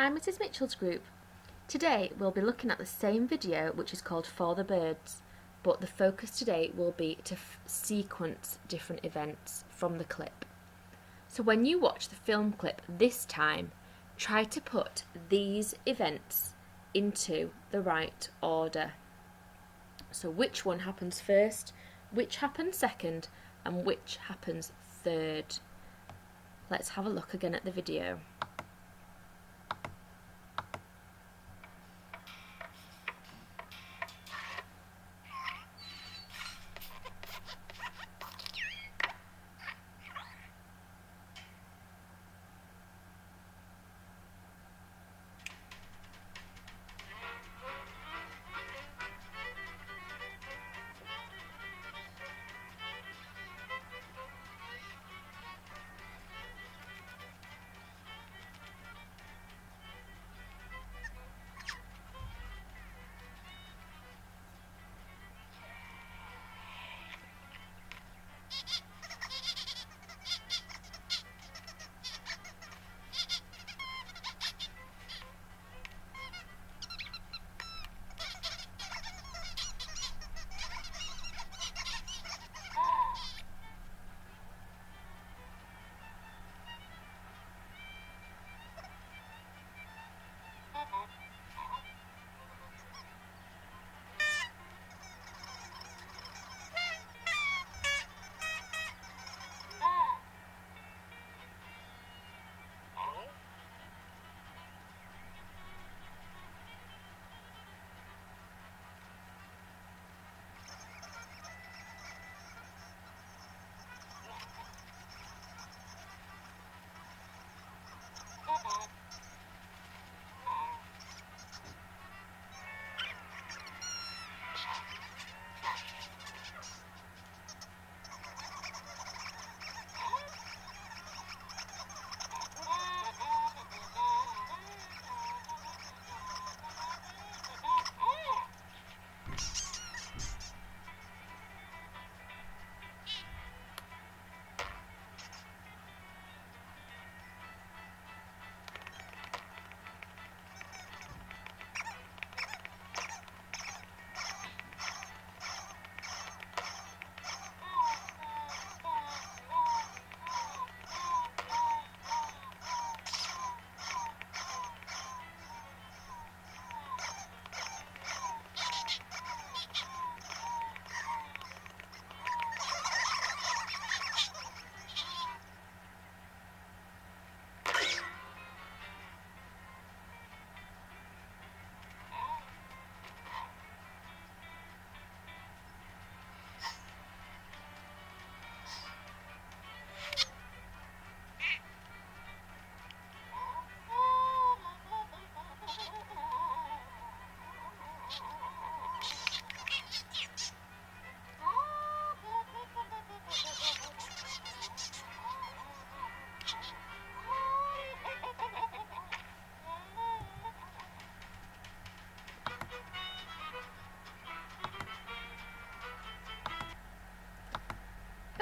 Hi Mrs Mitchell's group. Today we'll be looking at the same video which is called For the Birds, but the focus today will be to sequence different events from the clip. So when you watch the film clip this time, try to put these events into the right order. So which one happens first, which happens second, and which happens third. Let's have a look again at the video.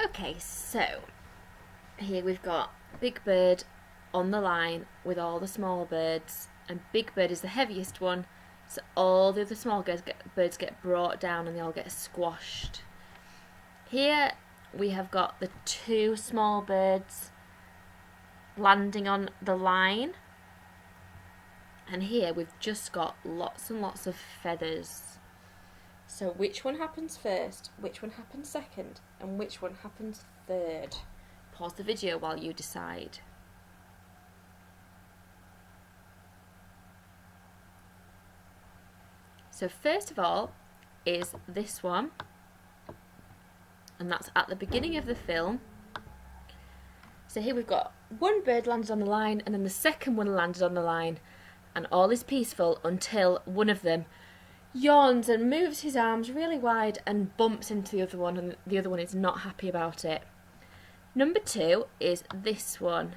Okay, so here we've got Big Bird on the line with all the small birds, and Big Bird is the heaviest one, so all the other small birds get brought down and they all get squashed. Here we have got the two small birds landing on the line, and here we've just got lots and lots of feathers. So which one happens first, which one happens second, and which one happens third? Pause the video while you decide. So first of all is this one, and that's at the beginning of the film. So here we've got one bird landed on the line, and then the second one landed on the line, and all is peaceful until one of them yawns and moves his arms really wide and bumps into the other one, and the other one is not happy about it. Number two is this one.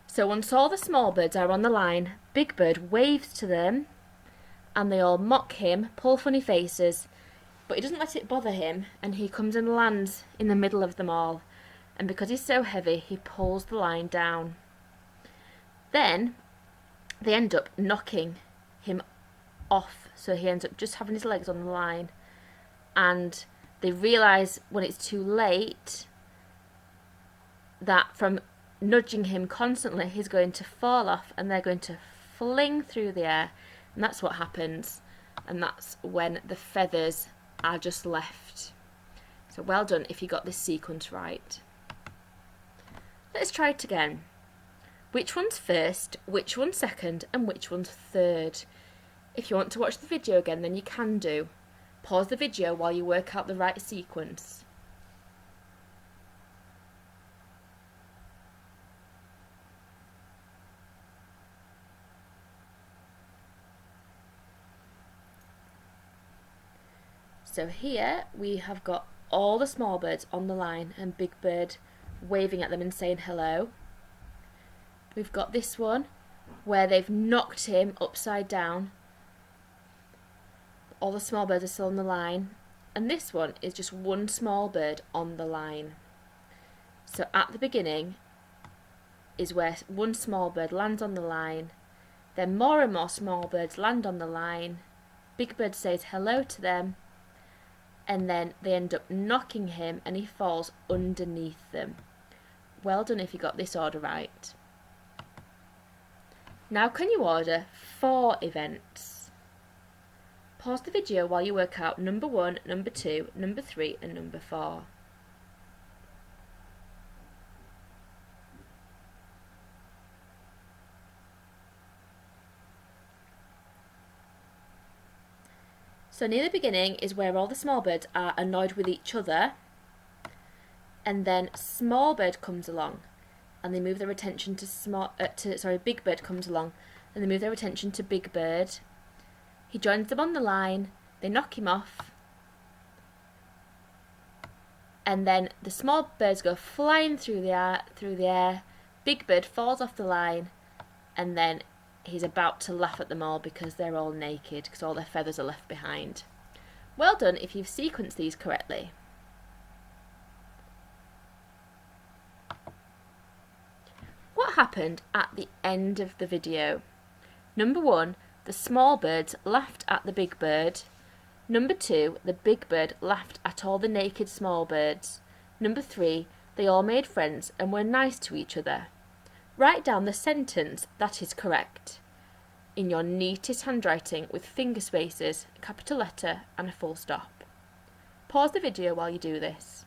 So once all the small birds are on the line, Big Bird waves to them and they all mock him, pull funny faces, but he doesn't let it bother him, and he comes and lands in the middle of them all, and because he's so heavy he pulls the line down. Then they end up knocking him off, so he ends up just having his legs on the line, and they realise when it's too late that from nudging him constantly he's going to fall off and they're going to fling through the air, and that's what happens, and that's when the feathers are just left. So well done if you got this sequence right. Let's try it again. Which one's first, which one's second, and which one's third? If you want to watch the video again, then you can do. Pause the video while you work out the right sequence. So here we have got all the small birds on the line and Big Bird waving at them and saying hello. We've got this one where they've knocked him upside down. All the small birds are still on the line. And this one is just one small bird on the line. So at the beginning is where one small bird lands on the line. Then more and more small birds land on the line. Big Bird says hello to them. And then they end up knocking him and he falls underneath them. Well done if you got this order right. Now can you order 4 events? Pause the video while you work out number 1, number 2, number 3 and number 4. So near the beginning is where all the small birds are annoyed with each other, and then small bird comes along and they move their attention to Big Bird comes along and they move their attention to Big Bird. He joins them on the line, they knock him off, and then the small birds go flying through the air. Big Bird falls off the line, and then he's about to laugh at them all because they're all naked, because all their feathers are left behind. Well done if you've sequenced these correctly. What happened at the end of the video? Number 1, the small birds laughed at the Big Bird. Number 2, the Big Bird laughed at all the naked small birds. Number 3, they all made friends and were nice to each other. Write down the sentence that is correct in your neatest handwriting with finger spaces, a capital letter and a full stop. Pause the video while you do this.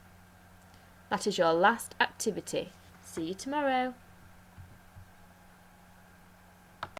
That is your last activity. See you tomorrow.